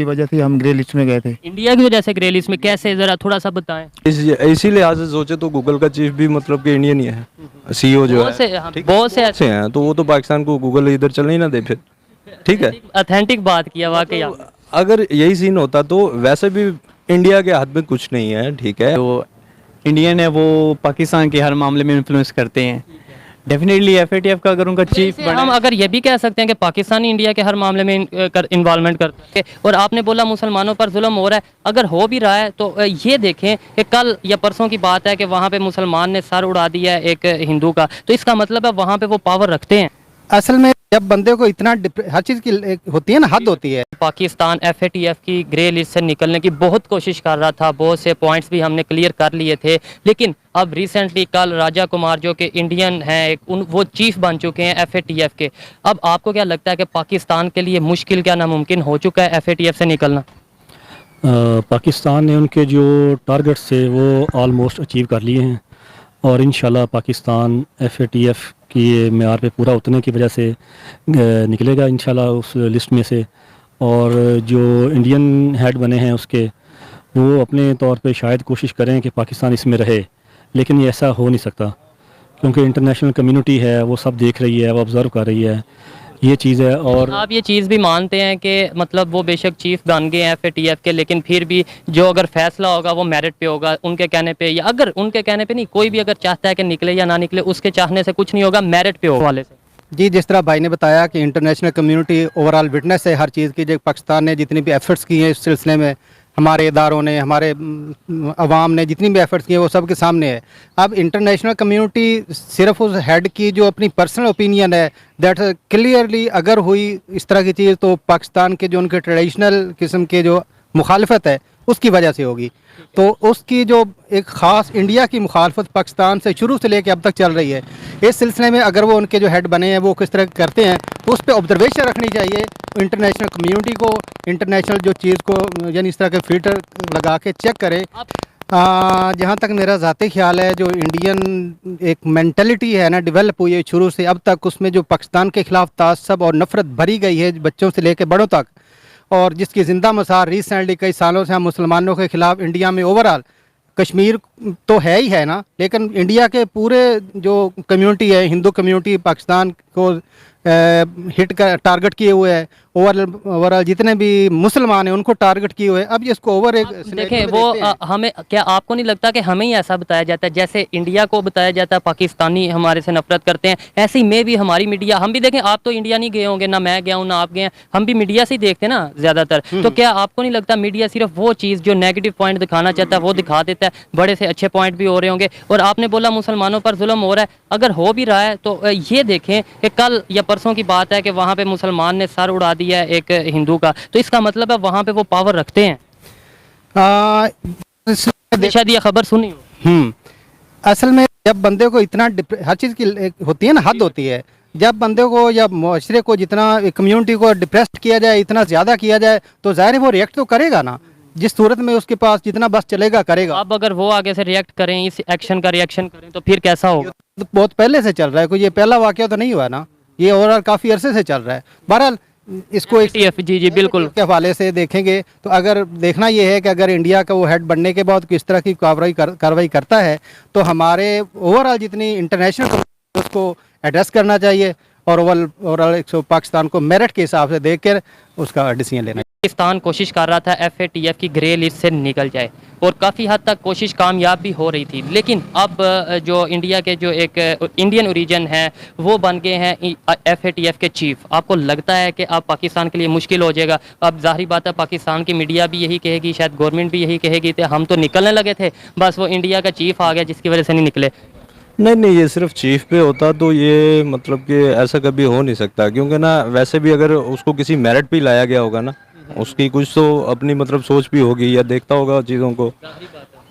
की वजह से हम ग्रे लिस्ट में गए थे। इंडिया की वजह से ग्रे लिस्ट में कैसे, जरा थोड़ा सा बताएं। इसी लिहाज से सोचे तो गूगल का चीफ भी मतलब कि इंडियन ही है, सीईओ जो बहुत से है। हाँ, बहुत से से हैं तो वो तो पाकिस्तान को गूगल इधर चलने ही ना दे फिर। ठीक है, ऑथेंटिक बात किया वाकई आप। अगर यही सीन होता तो वैसे भी इंडिया के हाथ में कुछ नहीं है। ठीक है, जो इंडियन है वो पाकिस्तान के हर मामले में इन्फ्लुएंस करते हैं। डेफिनेटली एफएटीएफ का अगर उनका चीफ जैसे हम अगर ये भी कह सकते हैं कि पाकिस्तान इंडिया के हर मामले में इन्वॉल्वमेंट करते हैं। और आपने बोला मुसलमानों पर जुल्म हो रहा है, अगर हो भी रहा है तो ये देखें कि कल या परसों की बात है कि वहाँ पे मुसलमान ने सर उड़ा दिया है एक हिंदू का, तो इसका मतलब है वहाँ पे वो पावर रखते हैं। असल में जब बंदे को इतना हर चीज़ की एक होती है ना, हद होती है। पाकिस्तान एफएटीएफ की ग्रे लिस्ट से निकलने की बहुत कोशिश कर रहा था, बहुत से पॉइंट्स भी हमने क्लियर कर लिए थे, लेकिन अब रिसेंटली कल राजा कुमार जो कि इंडियन हैं वो चीफ बन चुके हैं एफएटीएफ के। अब आपको क्या लगता है कि पाकिस्तान के लिए मुश्किल क्या नामुमकिन हो चुका है एफएटीएफ से निकलना? पाकिस्तान ने उनके जो टारगेट्स थे वो ऑलमोस्ट अचीव कर लिए हैं और इंशाल्लाह पाकिस्तान एफएटीएफ की मेयार पे पूरा उतरने की वजह से निकलेगा इंशाल्लाह उस लिस्ट में से। और जो इंडियन हेड बने हैं उसके, वो अपने तौर पे शायद कोशिश करें कि पाकिस्तान इसमें रहे, लेकिन ये ऐसा हो नहीं सकता क्योंकि इंटरनेशनल कम्युनिटी है वो सब देख रही है, वो ऑब्ज़र्व कर रही है, ये चीज़ है। और आप ये चीज़ भी मानते हैं कि मतलब वो बेशक चीफ बन गए हैं एफएटीएफ के, लेकिन फिर भी जो अगर फैसला होगा वो मेरिट पे होगा, उनके कहने पे, या अगर उनके कहने पे नहीं, कोई भी अगर चाहता है कि निकले या ना निकले, उसके चाहने से कुछ नहीं होगा, मेरिट पे होगा वाले से। जी, जिस तरह भाई ने बताया कि इंटरनेशनल कम्युनिटी ओवरऑल विटनेस है हर चीज़ की। जो पाकिस्तान ने जितनी भी एफर्ट्स किए हैं इस सिलसिले में, हमारे इदारों ने, हमारे अवाम ने जितनी भी एफर्ट्स किए वो सब के सामने है। अब इंटरनेशनल कम्युनिटी सिर्फ उस हेड की जो अपनी पर्सनल ओपिनियन है, दैट क्लियरली अगर हुई इस तरह की चीज़ तो पाकिस्तान के जो उनके ट्रेडिशनल किस्म के जो मुखालफत है उसकी वजह से होगी। तो उसकी जो एक ख़ास इंडिया की मुखालफत पाकिस्तान से शुरू से लेकर अब तक चल रही है, इस सिलसिले में अगर वो उनके जो हेड बने हैं वो किस तरह करते हैं तो उस पर ऑब्जर्वेशन रखनी चाहिए इंटरनेशनल कम्युनिटी को। इंटरनेशनल जो चीज़ को यानी इस तरह के फ़िल्टर लगा के चेक करें। जहाँ तक मेरा ज़ाती ख्याल है, जो इंडियन एक मेंटलिटी है ना डेवलप हुई है शुरू से अब तक, उसमें जो पाकिस्तान के ख़िलाफ़ तासब और नफ़रत भरी गई है बच्चों से लेकर बड़ों तक, और जिसकी ज़िंदा मसार रिसेंटली कई सालों से हम मुसलमानों के ख़िलाफ़ इंडिया में ओवरऑल, कश्मीर तो है ही है ना, लेकिन इंडिया के पूरे जो कम्युनिटी है, हिंदू कम्युनिटी पाकिस्तान को हिट का टारगेट किए हुए है। ओवरऑल जितने भी मुसलमान हैं उनको टारगेट किए हुए हैं। अब इसको ओवर एक देखें वो हमें, क्या आपको नहीं लगता कि हमें ही ऐसा बताया जाता है जैसे इंडिया को बताया जाता है पाकिस्तानी हमारे से नफरत करते हैं, ऐसे ही में भी हमारी मीडिया, हम भी देखें, आप तो इंडिया नहीं गए होंगे, ना मैं गया हूँ ना आप गए हैं, हम भी मीडिया से ही देखते हैं ना ज़्यादातर। तो क्या आपको नहीं लगता मीडिया सिर्फ वो चीज़ जो नेगेटिव पॉइंट दिखाना चाहता है वो दिखा देता है, बड़े से अच्छे पॉइंट भी हो रहे होंगे। और आपने बोला मुसलमानों पर जुल्म हो रहा है, अगर हो भी रहा है तो ये देखें कि कल या परसों की बात है कि वहाँ पे मुसलमान ने सर उड़ा दिया है एक हिंदू का, तो इसका मतलब है वहाँ पे वो पावर रखते हैं। शायद ये खबर सुनी हो। असल में जब बंदे को इतना हर चीज़ की एक होती है ना, हद होती है। जब बंदे को या मुआशरे को जितना कम्युनिटी को डिप्रेस्ड किया जाए, इतना ज़्यादा किया जाए, तो ज़ाहिर है वो रिएक्ट तो करेगा ना, जिस सूरत में उसके पास जितना बस चलेगा करेगा। अब अगर वो आगे से रिएक्ट करें, इस एक्शन का रिएक्शन करें, तो फिर कैसा होगा? तो बहुत पहले से चल रहा है, कोई ये पहला वाकया तो नहीं हुआ ना, ये ओवरऑल काफ़ी अरसे से चल रहा है। बहरहाल इसको जी बिल्कुल के हवाले से देखेंगे तो अगर देखना ये है कि अगर इंडिया का वो हेड बनने के बाद किस तरह की कार्रवाई करता है, तो हमारे ओवरऑल जितनी इंटरनेशनल उसको एड्रेस करना चाहिए और ओवरऑल पाकिस्तान को मेरिट के हिसाब से देख कर उसका डिसीजन लेना। पाकिस्तान कोशिश कर रहा था एफएटीएफ की ग्रे लिस्ट से निकल जाए और काफ़ी हद तक कोशिश कामयाब भी हो रही थी, लेकिन अब जो इंडिया के जो एक इंडियन ओरिजिन है वो बन गए हैं एफएटीएफ के चीफ। आपको लगता है कि अब पाकिस्तान के लिए मुश्किल हो जाएगा? अब जाहिर बात है पाकिस्तान की मीडिया भी यही कहेगी, शायद गवर्नमेंट भी यही कहेगी कि हम तो निकलने लगे थे, बस वो इंडिया का चीफ आ गया जिसकी वजह से नहीं निकले। नहीं, ये सिर्फ चीफ पे होता तो ये मतलब कि ऐसा कभी हो नहीं सकता, क्योंकि ना वैसे भी अगर उसको किसी मेरिट पे लाया गया होगा ना, उसकी कुछ तो अपनी मतलब सोच भी होगी या देखता होगा चीज़ों को।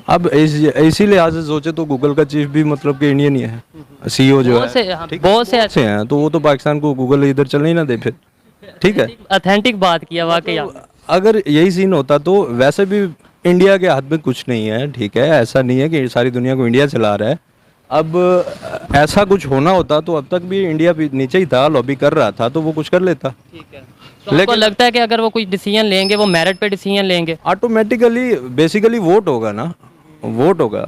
अब इसी लिहाज से सोचे तो गूगल का चीफ भी मतलब कि इंडियन ही है, सीईओ जो है। बहुत से ऐसे हैं तो वो तो पाकिस्तान को गूगल इधर चलने ही ना दे फिर। ठीक है, ऑथेंटिक बात किया वाकई। अगर यही सीन होता तो वैसे भी इंडिया के हाथ में कुछ नहीं है। ठीक है, ऐसा नहीं है कि सारी दुनिया को इंडिया चला रहा है। अब ऐसा कुछ होना होता तो अब तक भी इंडिया नीचे ही था, लॉबी कर रहा था तो वो कुछ कर लेता। ठीक है, तो आपको लगता है कि अगर वो कोई डिसीजन लेंगे वो मेरिट पे डिसीजन लेंगे? ऑटोमेटिकली बेसिकली वोट होगा ना, वोट होगा,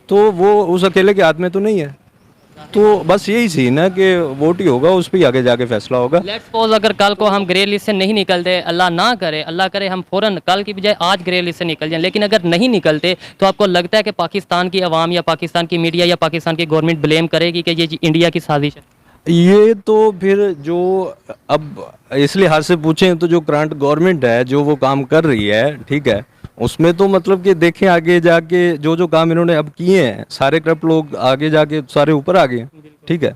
तो वो उस अकेले के हाथ में तो नहीं है। तो बस यही सीन है कि वोट ही होगा, उस पर ही आगे जाके फैसला होगा। लेट्स सपोज अगर कल को हम ग्रे लिस्ट से नहीं निकलते, अल्लाह ना करे, अल्लाह करे हम फौरन कल की बजाय आज ग्रे लिस्ट से निकल जाएं, लेकिन अगर नहीं निकलते तो आपको लगता है कि पाकिस्तान की आवाम या पाकिस्तान की मीडिया या पाकिस्तान की गवर्नमेंट ब्लेम करेगी कि ये इंडिया की साजिश है? ये तो फिर जो अब इस लिहाज से पूछें तो जो करंट गवर्नमेंट है जो वो काम कर रही है, ठीक है, उसमें तो मतलब कि देखें आगे जाके जो जो काम इन्होंने अब किए हैं, सारे करप्ट लोग आगे जाके सारे ऊपर आ गए, ठीक है।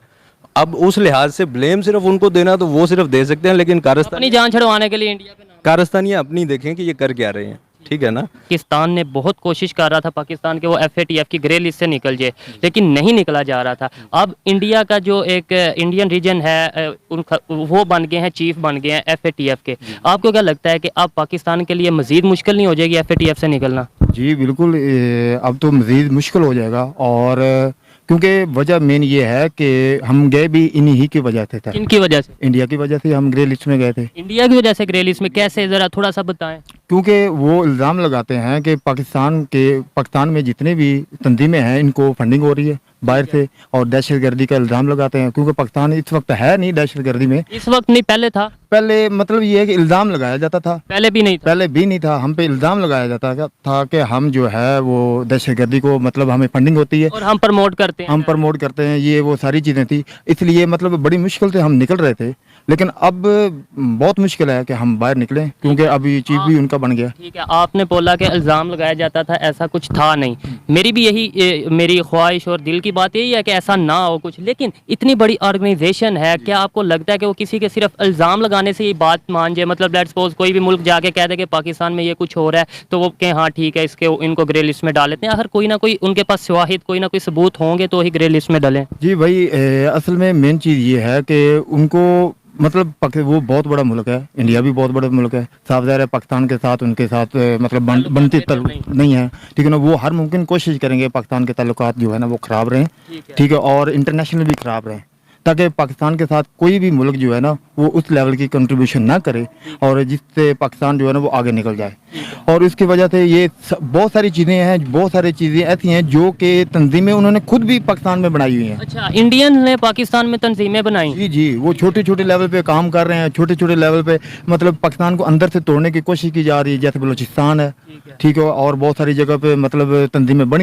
अब उस लिहाज से ब्लेम सिर्फ उनको देना तो वो सिर्फ दे सकते हैं, लेकिन अपनी जान छुड़वाने के लिए इंडिया का नाम। कारस्तानी अपनी देखें कि ये कर क्या रहे हैं, ठीक है ना। पाकिस्तान ने बहुत कोशिश कर रहा था पाकिस्तान के वो FATF की ग्रे लिस्ट से निकल जाए, लेकिन नहीं निकला जा रहा था। अब इंडिया का जो एक इंडियन रीजन है वो बन गए हैं, चीफ बन गए हैं FATF के। आपको क्या लगता है कि अब पाकिस्तान के लिए मजीद मुश्किल नहीं हो जाएगी FATF से निकलना? जी बिल्कुल, अब तो मज़ीद मुश्किल हो जाएगा। और क्योंकि वजह मेन ये है कि हम गए भी इन्हीं ही की वजह से था, किनकी वजह से? इंडिया की वजह से हम ग्रे लिस्ट में गए थे। इंडिया की वजह से ग्रे लिस्ट में कैसे, जरा थोड़ा सा बताएं। क्योंकि वो इल्ज़ाम लगाते हैं कि पाकिस्तान में जितने भी तंजीमें हैं इनको फंडिंग हो रही है बाहर से, और दहशतगर्दी का इल्ज़ाम लगाते हैं। क्योंकि पाकिस्तान इस वक्त है नहीं दहशतगर्दी में, इस वक्त नहीं, पहले था। पहले मतलब ये है कि इल्ज़ाम लगाया जाता था, पहले भी नहीं था। पहले भी नहीं था, हम पे इल्ज़ाम लगाया जाता था कि हम जो है वो दहशतगर्दी को मतलब हमें फंडिंग होती है, और हम प्रमोट करते हैं। हम प्रमोट करते हैं, ये वो सारी चीज़ें थी। इसलिए मतलब बड़ी मुश्किल से हम निकल रहे थे, लेकिन अब बहुत मुश्किल है कि हम बाहर निकलें, क्योंकि अब ये चीफ भी उनका बन गया। ठीक है, आपने बोला कि इल्ज़ाम लगाया जाता था, ऐसा कुछ था नहीं। मेरी भी यही मेरी ख्वाहिश और दिल की बात यही है कि ऐसा ना हो कुछ, लेकिन इतनी बड़ी ऑर्गेनाइजेशन है, क्या आपको लगता है कि वो किसी के सिर्फ इल्ज़ाम लगाने से ये बात मान जाए? मतलब लेट्स सपोज कोई भी मुल्क जाके कह दे कि पाकिस्तान में ये कुछ हो रहा है, तो वो कहें हाँ ठीक है, इनको ग्रे लिस्ट में डाल लेते हैं। अगर कोई ना कोई उनके पास शवाहिद, कोई ना कोई सबूत होंगे तो ही ग्रे लिस्ट में डालें। जी भाई, असल में मेन चीज़ ये है कि उनको मतलब वो बहुत बड़ा मुल्क है, इंडिया भी बहुत बड़ा मुल्क है, साफ ज़ाहिर है पाकिस्तान के साथ उनके साथ मतलब बनते ताल्लुक नहीं है, ठीक है ना। वो हर मुमकिन कोशिश करेंगे पाकिस्तान के ताल्लुकात जो है ना वो ख़राब रहें, ठीक है, और इंटरनेशनल भी ख़राब रहें, ताकि पाकिस्तान के साथ कोई भी मुल्क जो है ना वो उस लेवल की कंट्रीब्यूशन ना करे, और जिससे पाकिस्तान जो है ना वो आगे निकल जाए। और इसकी वजह से ये बहुत सारी चीज़ें हैं, बहुत सारी चीज़ें ऐसी हैं जो कि तंजीमें उन्होंने खुद भी पाकिस्तान में बनाई हुई हैं। अच्छा, इंडियन ने पाकिस्तान में तंजीमें बनाई? जी जी, वो छोटे छोटे लेवल पे काम कर रहे हैं, छोटे छोटे लेवल पे मतलब पाकिस्तान को अंदर से तोड़ने की कोशिश की जा रही है, जैसे बलूचिस्तान है, ठीक है, और बहुत सारी जगह पे मतलब तंजीमें बनी